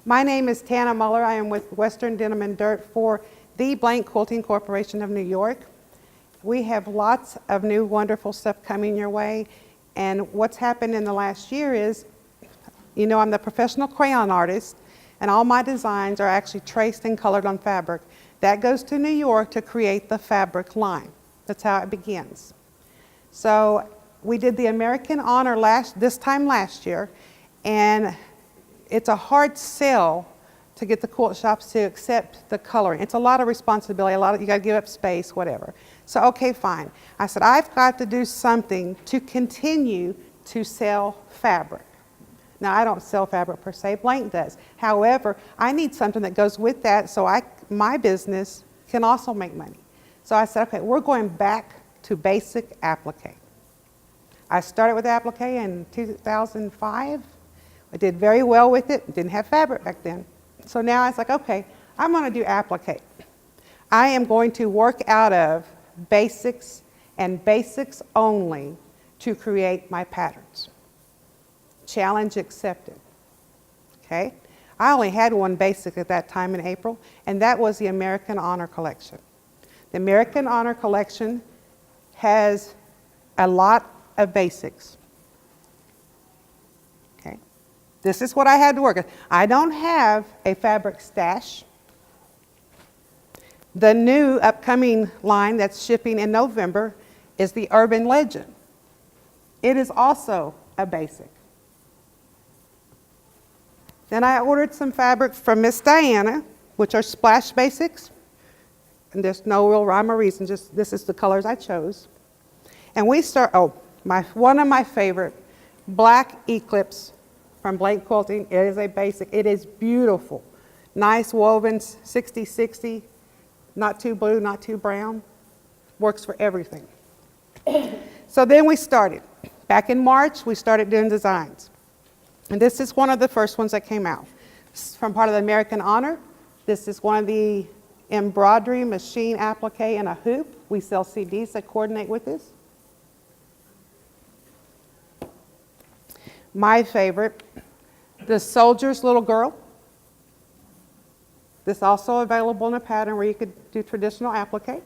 My name is Tana Mueller. I am with Western Denim and Dirt for the Blank Quilting Corporation of New York. We have lots of new wonderful stuff coming your way, and what's happened in the last year is, you know, I'm the professional crayon artist, and all my designs are actually traced and colored on fabric. That goes to New York to create the fabric line. That's how it begins. So we did the American Honor this time last year, and it's a hard sell to get the quilt shops to accept the coloring. It's a lot of responsibility, you gotta give up space, whatever. So, okay, fine. I said, I've got to do something to continue to sell fabric. Now, I don't sell fabric per se, Blank does. However, I need something that goes with that so my business can also make money. So I said, okay, we're going back to basic applique. I started with applique in 2005. I did very well with it. Didn't have fabric back then. So now I was like, okay, I'm going to do applique. I am going to work out of basics and basics only to create my patterns. Challenge accepted. Okay? I only had one basic at that time in April, and that was the American Honor Collection. The American Honor Collection has a lot of basics. Okay? This is what I had to work with. I don't have a fabric stash. The new upcoming line that's shipping in November is the Urban Legend. It is also a basic. Then I ordered some fabric from Miss Diana, which are splash basics. And there's no real rhyme or reason, just this is the colors I chose. And we start, one of my favorite, Black Eclipse from Blank Quilting. It is a basic. It is beautiful. Nice wovens, 60-60, not too blue, not too brown. Works for everything. So then we started. Back in March, we started doing designs. And this is one of the first ones that came out. From part of the American Honor. This is one of the embroidery machine applique and a hoop. We sell CDs that coordinate with this. My favorite, the Soldier's Little Girl. This also available in a pattern where you could do traditional applique.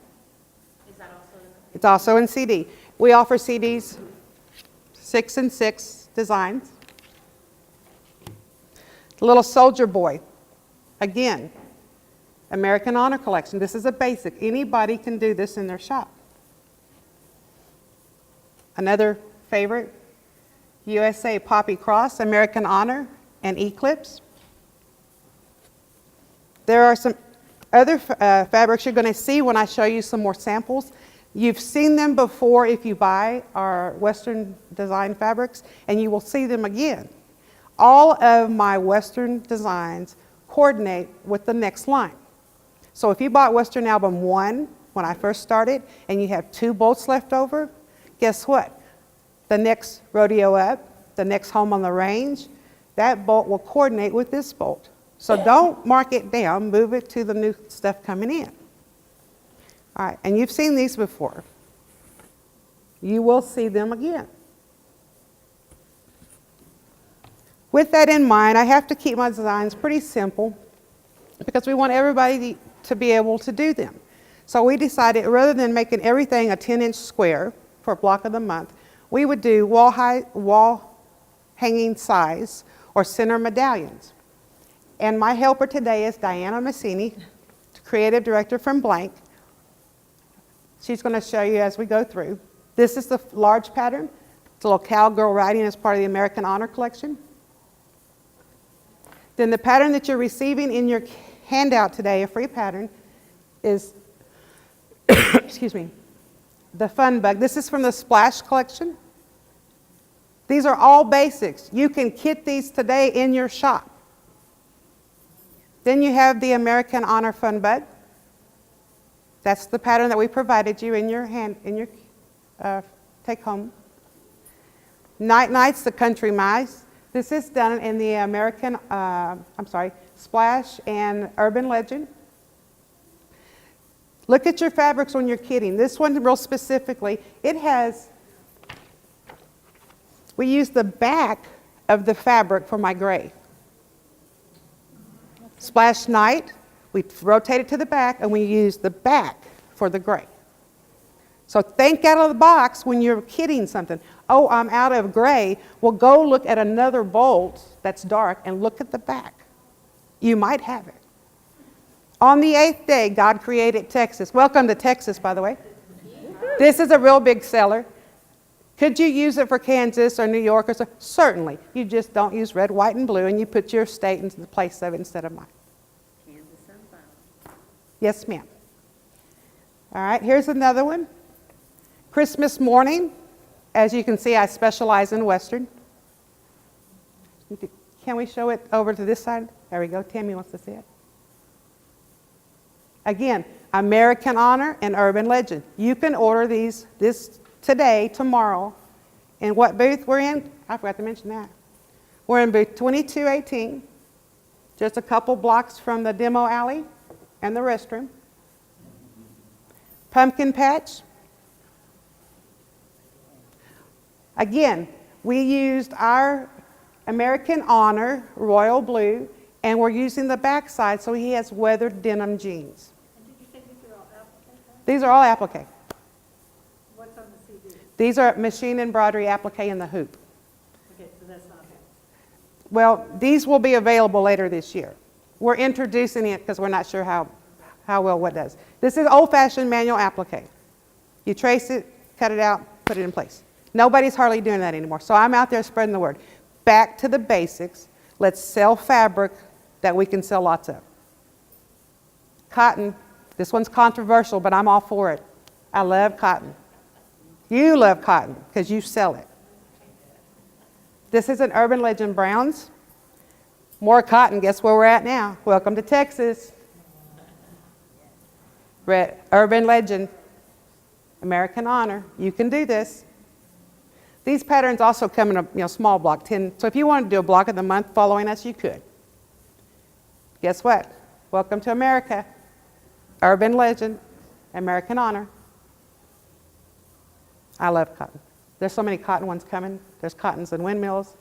Is that also in the It's also in CD. We offer CDs, 6 and 6 designs. The Little Soldier Boy, again, American Honor Collection. This is a basic. Anybody can do this in their shop. Another favorite, USA Poppy Cross, American Honor, and Eclipse. There are some other fabrics you're going to see when I show you some more samples. You've seen them before if you buy our Western design fabrics, and you will see them again. All of my Western designs coordinate with the next line. So if you bought Western Album 1 when I first started and you have 2 bolts left over, guess what? The next rodeo up, the next home on the range, that bolt will coordinate with this bolt. So don't mark it down, move it to the new stuff coming in. All right, and you've seen these before. You will see them again. With that in mind, I have to keep my designs pretty simple because we want everybody to be able to do them. So we decided rather than making everything a 10-inch square for block of the month, we would do wall hanging size or center medallions. And my helper today is Diana Massini, creative director from Blank. She's going to show you as we go through. This is the large pattern. It's a little cowgirl riding as part of the American Honor Collection. Then the pattern that you're receiving in your handout today, a free pattern, is, excuse me, the Fun Bug. This is from the Splash Collection. These are all basics. You can kit these today in your shop. Then you have the American Honor Fun Bug. That's the pattern that we provided you in your take home. Night Nights, the Country Mice. This is done in the American, Splash and Urban Legend. Look at your fabrics when you're kitting. This one real specifically, we use the back of the fabric for my gray. Splash night, we rotate it to the back and we use the back for the gray. So think out of the box when you're kitting something. Oh, I'm out of gray. Well, go look at another bolt that's dark and look at the back. You might have it. On the 8th day, God created Texas. Welcome to Texas, by the way. This is a real big seller. Could you use it for Kansas or New York or so? Certainly. You just don't use red, white, and blue, and you put your state into the place of it instead of mine. Kansas Sunflower. Yes, ma'am. All right, here's another one. Christmas morning. As you can see, I specialize in Western. Can we show it over to this side? There we go. Tammy wants to see it. Again, American Honor and Urban Legend. You can order this today, tomorrow. And what booth we're in? I forgot to mention that. We're in booth 2218, just a couple blocks from the demo alley and the restroom. Pumpkin patch. Again, we used our American Honor Royal Blue, and we're using the backside so he has weathered denim jeans. And did you say these are all applique? These are all applique. What's on the CD? These are machine embroidery applique in the hoop. Okay, so that's not it. Well, these will be available later this year. We're introducing it because we're not sure how well what does. This is old-fashioned manual applique. You trace it, cut it out, put it in place. Nobody's hardly doing that anymore. So I'm out there spreading the word. Back to the basics. Let's sell fabric that we can sell lots of. Cotton. This one's controversial, but I'm all for it. I love cotton. You love cotton because you sell it. This is an Urban Legend Browns. More cotton. Guess where we're at now? Welcome to Texas. Urban Legend. American Honor. You can do this. These patterns also come in a small block, 10. So if you wanted to do a block of the month following us, you could. Guess what? Welcome to America. Urban Legend, American Honor. I love cotton. There's so many cotton ones coming. There's cottons and windmills.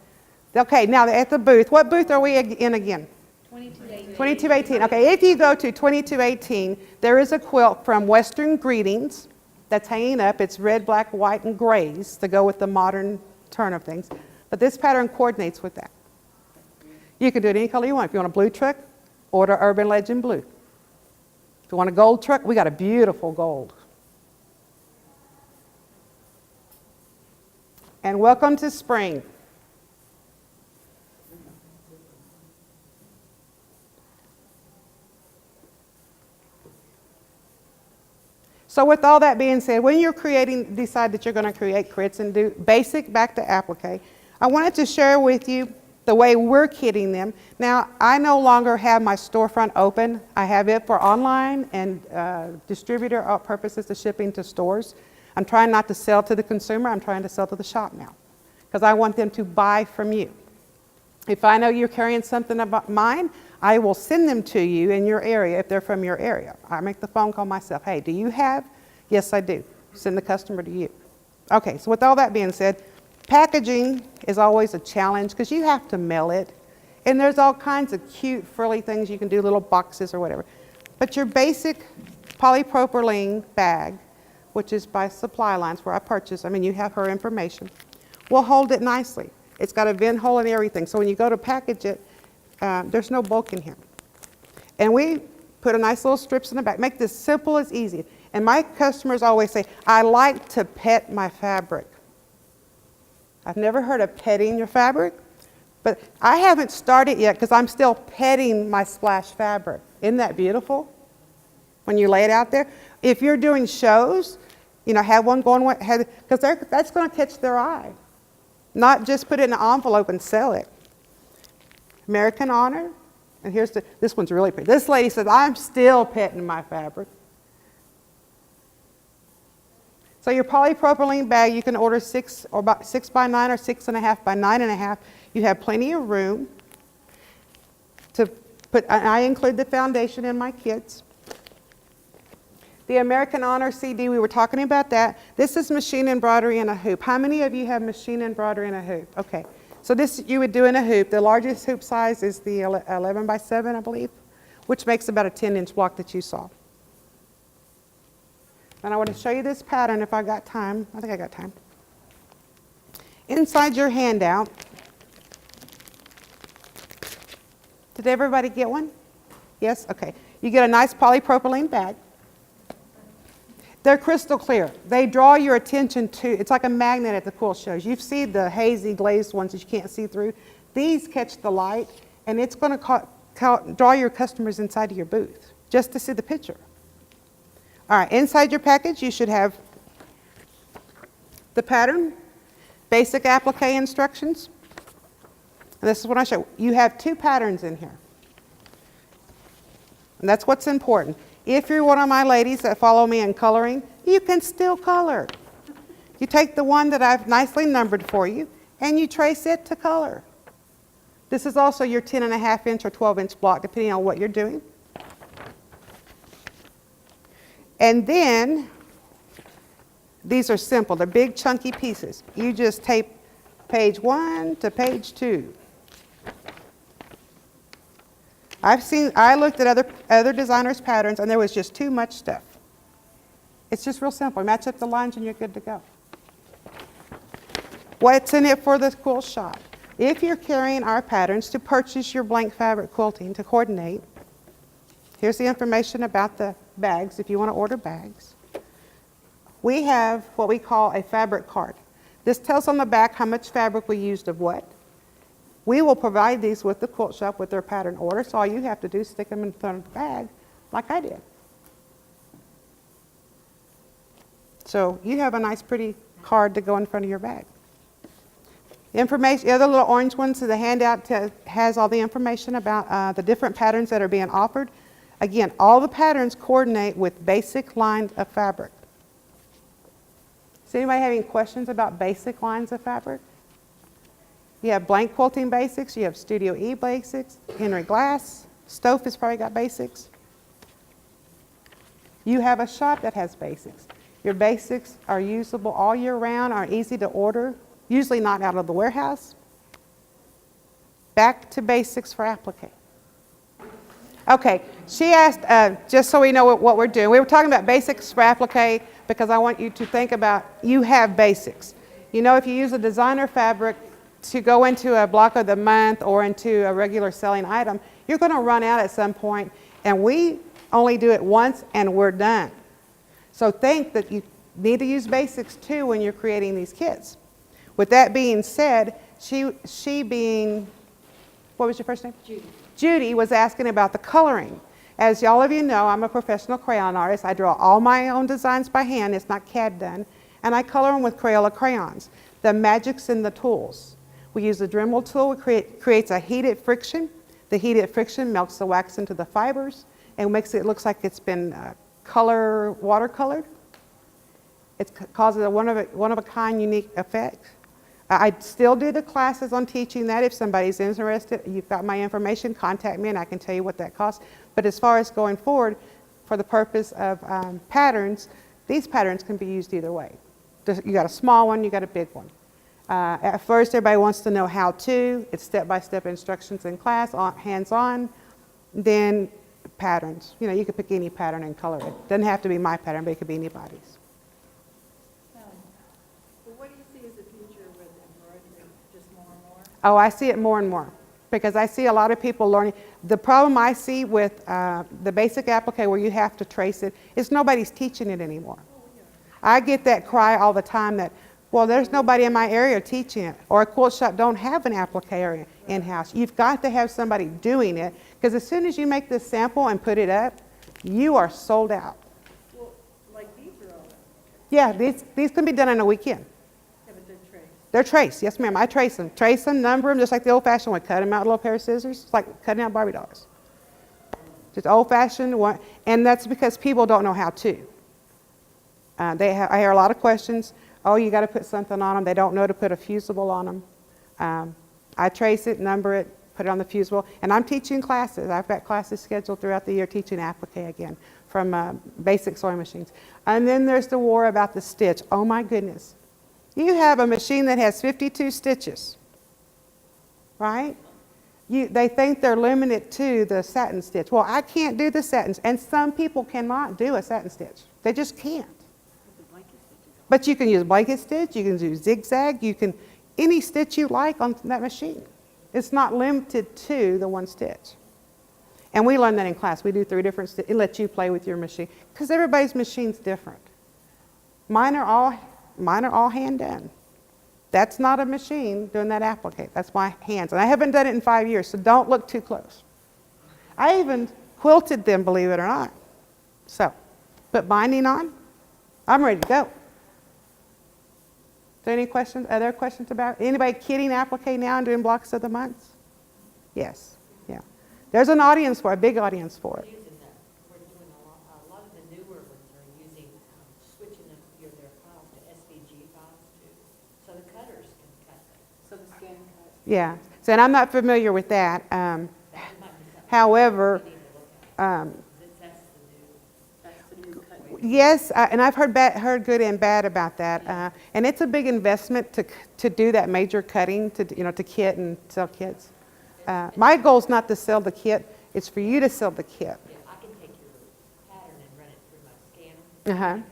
Okay, now at the booth. What booth are we in again? 2218. 2218. Okay, if you go to 2218, there is a quilt from Western Greetings that's hanging up. It's red, black, white, and grays to go with the modern turn of things. But this pattern coordinates with that. You can do it any color you want. If you want a blue truck, order Urban Legend Blue. If you want a gold truck, we got a beautiful gold. And welcome to spring. So with all that being said, when you're decide that you're going to create crits and do basic back to applique, I wanted to share with you the way we're kitting them. Now, I no longer have my storefront open. I have it for online and distributor purposes of shipping to stores. I'm trying not to sell to the consumer. I'm trying to sell to the shop now because I want them to buy from you. If I know you're carrying something about mine, I will send them to you in your area if they're from your area. I make the phone call myself. Hey, do you have? Yes, I do. Send the customer to you. Okay, so with all that being said, packaging is always a challenge because you have to mail it. And there's all kinds of cute, frilly things you can do, little boxes or whatever. But your basic polypropylene bag, which is by Supply Lines where I purchase, you have her information, will hold it nicely. It's got a vent hole and everything. So when you go to package it, there's no bulk in here. And we put a nice little strips in the back. Make this simple as easy. And my customers always say, I like to pet my fabric. I've never heard of petting your fabric, but I haven't started yet because I'm still petting my splash fabric. Isn't that beautiful? When you lay it out there. If you're doing shows, have one going, because that's going to catch their eye. Not just put it in an envelope and sell it. American Honor, and this one's really pretty. This lady says, I'm still petting my fabric. So your polypropylene bag, you can order 6 or about 6 by 9 or 6.5 by 9.5. You have plenty of room to put. I include the foundation in my kits. The American Honor CD, we were talking about that. This is machine embroidery in a hoop. How many of you have machine embroidery in a hoop? Okay. So this you would do in a hoop. The largest hoop size is the 11 by 7, I believe. which makes about a 10-inch block that you saw. And I want to show you this pattern if I got time. I think I got time. Inside your handout, did everybody get one? Yes? Okay. You get a nice polypropylene bag. They're crystal clear. They draw your attention to, it's like a magnet at the quilt shows. You've seen the hazy glazed ones that you can't see through. These catch the light, and it's going to draw your customers inside of your booth just to see the picture. All right, inside your package, you should have the pattern, basic applique instructions. And this is what I show. You have 2 patterns in here. And that's what's important. If you're one of my ladies that follow me in coloring, you can still color. You take the one that I've nicely numbered for you, and you trace it to color. This is also your 10.5-inch or 12-inch block, depending on what you're doing. And then, these are simple. They're big, chunky pieces. You just tape page 1 to page 2. I looked at other designers' patterns, and there was just too much stuff. It's just real simple. Match up the lines, and you're good to go. What's in it for the quilt shop? If you're carrying our patterns to purchase your blank fabric quilting to coordinate, here's the information about the bags if you want to order bags. We have what we call a fabric card. This tells on the back how much fabric we used of what. We will provide these with the quilt shop with their pattern order, so all you have to do is stick them in front of the bag like I did. So you have a nice pretty card to go in front of your bag. Information, the other little orange ones, so the handout has all the information about the different patterns that are being offered. Again, all the patterns coordinate with basic lines of fabric. Does anybody have any questions about basic lines of fabric? You have blank quilting basics, you have Studio E basics, Henry Glass, Stofe has probably got basics. You have a shop that has basics. Your basics are usable all year round, are easy to order, usually not out of the warehouse. Back to basics for applique. Okay, she asked, just so we know what we're doing, we were talking about basics for applique because I want you to think about, you have basics. You know, if you use a designer fabric to go into a block of the month or into a regular selling item, you're going to run out at some point, and we only do it once and we're done. So think that you need to use basics too when you're creating these kits. With that being said, she being, what was your first name? Judy. Judy was asking about the coloring. As all of you know, I'm a professional crayon artist. I draw all my own designs by hand. It's not CAD done. And I color them with Crayola crayons. The magic's in the tools. We use the Dremel tool. It creates a heated friction. The heated friction melts the wax into the fibers and makes it look like it's been watercolored. It causes a one-of-a-kind unique effect. I still do the classes on teaching that. If somebody's interested, you've got my information, contact me and I can tell you what that costs. But as far as going forward, for the purpose of patterns, these patterns can be used either way. You got a small one, you got a big one. At first, everybody wants to know how to. It's step-by-step instructions in class, hands-on. Then patterns. You know, you could pick any pattern and color it. Doesn't have to be my pattern, but it could be anybody's. Well, what do you see as the future with embroidery? Just more and more? Oh, I see it more and more because I see a lot of people learning. The problem I see with the basic applique where you have to trace it is nobody's teaching it anymore. I get that cry all the time that, well, there's nobody in my area teaching it, or a quilt shop don't have an applique area in-house. You've got to have somebody doing it, because as soon as you make this sample and put it up, you are sold out. Well, like these are all, Yeah, these can be done in a weekend. yeah, but they're traced. They're traced, yes ma'am, I trace them, number them, just like the old-fashioned way, cut them out with a little pair of scissors. It's like cutting out Barbie dolls. Just old-fashioned one, and that's because people don't know how to. I hear a lot of questions. Oh, you got to put something on them. They don't know to put a fusible on them. I trace it, number it, put it on the fusible. And I'm teaching classes. I've got classes scheduled throughout the year teaching applique again from basic sewing machines. And then there's the war about the stitch. Oh my goodness. You have a machine that has 52 stitches, right? They think they're limited to the satin stitch. Well, I can't do the satins, and some people cannot do a satin stitch. They just can't. But you can use blanket stitch, you can do zigzag, you can, any stitch you like on that machine. It's not limited to the one stitch. And we learn that in class. We do 3 different stitches. It lets you play with your machine, because everybody's machine's different. Mine are all hand done. That's not a machine doing that applique. That's my hands. And I haven't done it in 5 years, so don't look too close. I even quilted them, believe it or not. So, put binding on. I'm ready to go. Is there any questions? Other questions about it? Anybody kitting applique now and doing blocks of the months? Yes. Yeah. There's an audience for it, a big audience for it. Using that, we're doing a lot of the newer ones are using, switching their files to SVG files too, so the cutters can cut them. So the scan cut. Yeah. So, and I'm not familiar with that. That might be something However, we need to look at. That's the new cut. yes, and I've heard good and bad about that. And it's a big investment to do that major cutting, to kit and sell kits. My goal is not to sell the kit, it's for you to sell the kit. Yeah, I can take your pattern and run it through my scanner. Uh-huh. And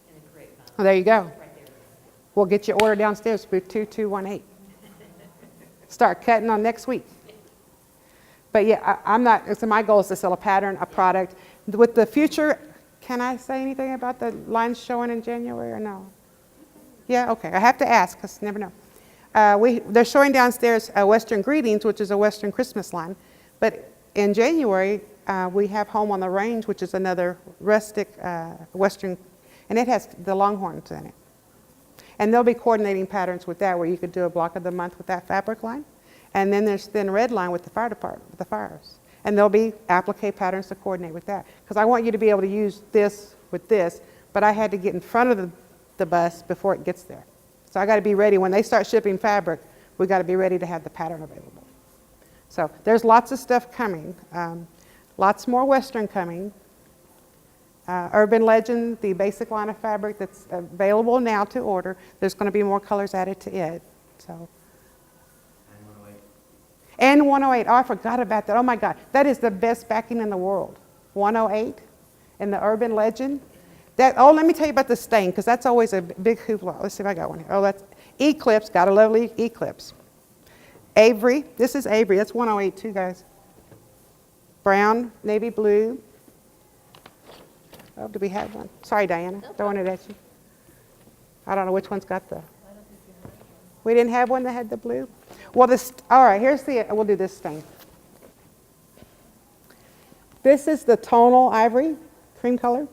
then create mine. Well, there you go. Right there. We'll get your order downstairs, booth 2218. Start cutting on next week. But yeah, I'm not, so my goal is to sell a pattern, a product. With the future, can I say anything about the lines showing in January or no? Yeah, okay, I have to ask, because never know. They're showing downstairs Western Greetings, which is a Western Christmas line. But in January, we have Home on the Range, which is another rustic Western, and it has the Longhorns in it. And they'll be coordinating patterns with that, where you could do a block of the month with that fabric line. And then there's Thin Red line with the fire department, with the fires. And there'll be applique patterns to coordinate with that. Because I want you to be able to use this with this, but I had to get in front of the bus before it gets there. So I got to be ready. When they start shipping fabric, we got to be ready to have the pattern available. So there's lots of stuff coming. Lots more Western coming. Urban Legend, the basic line of fabric that's available now to order. There's going to be more colors added to it. So. And 108. Oh, I forgot about that. Oh my God, that is the best backing in the world. 108 and the Urban Legend. Oh, let me tell you about the stain, because that's always a big hoopla. Let's see if I got one here. Oh, that's Eclipse. Got a lovely Eclipse. Avery. This is Avery. That's 108 too, guys. Brown, navy blue. Oh, do we have one? Sorry, Diana. Throwing it at you. I don't know which one's got the. We didn't have one that had the blue? Well, all right, we'll do this stain. This is the tonal ivory, cream color.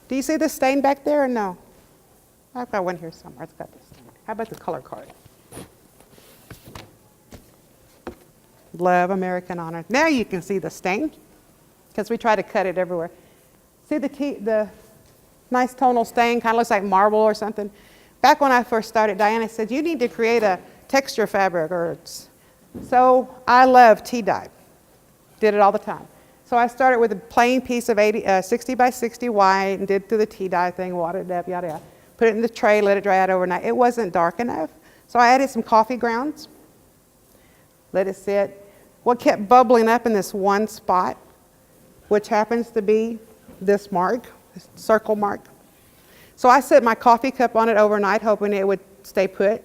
Do you see the stain back there or no? I've got one here somewhere. It's got the stain. How about the color card? Love, American Honor. Now you can see the stain, because we try to cut it everywhere. See the nice tonal stain, kind of looks like marble or something. Back when I first started, Diana said, you need to create a texture fabric. So I love tea dye. Did it all the time. So I started with a plain piece of 60 by 60 white and did through the tea dye thing, watered it up, yada, yada. Put it in the tray, let it dry out overnight. It wasn't dark enough. So I added some coffee grounds, let it sit. What kept bubbling up in this one spot, which happens to be this mark, this circle mark. So I set my coffee cup on it overnight, hoping it would stay put,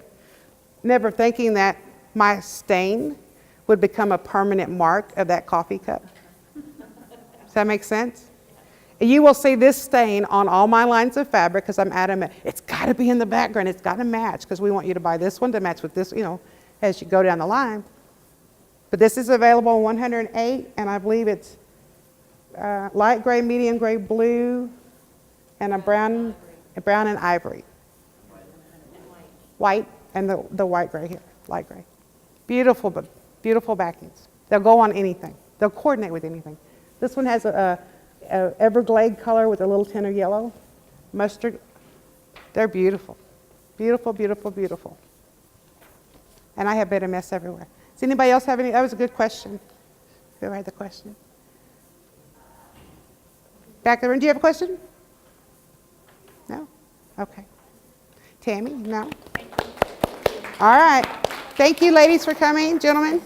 never thinking that my stain would become a permanent mark of that coffee cup. Does that make sense? You will see this stain on all my lines of fabric, because I'm adamant. It's got to be in the background. It's got to match, because we want you to buy this one to match with this, as you go down the line. But this is available in 108, and I believe it's light gray, medium gray, blue, and a brown and ivory. White, and the white gray here, light gray. Beautiful, but beautiful backings. They'll go on anything. They'll coordinate with anything. This one has a Everglade color with a little tint of yellow, mustard. They're beautiful. Beautiful, beautiful, beautiful. And I have bit of mess everywhere. Does anybody else have any? That was a good question. Whoever had the question. Back of the room, do you have a question? No? Okay. Tammy, no? All right. Thank you, ladies, for coming. Gentlemen.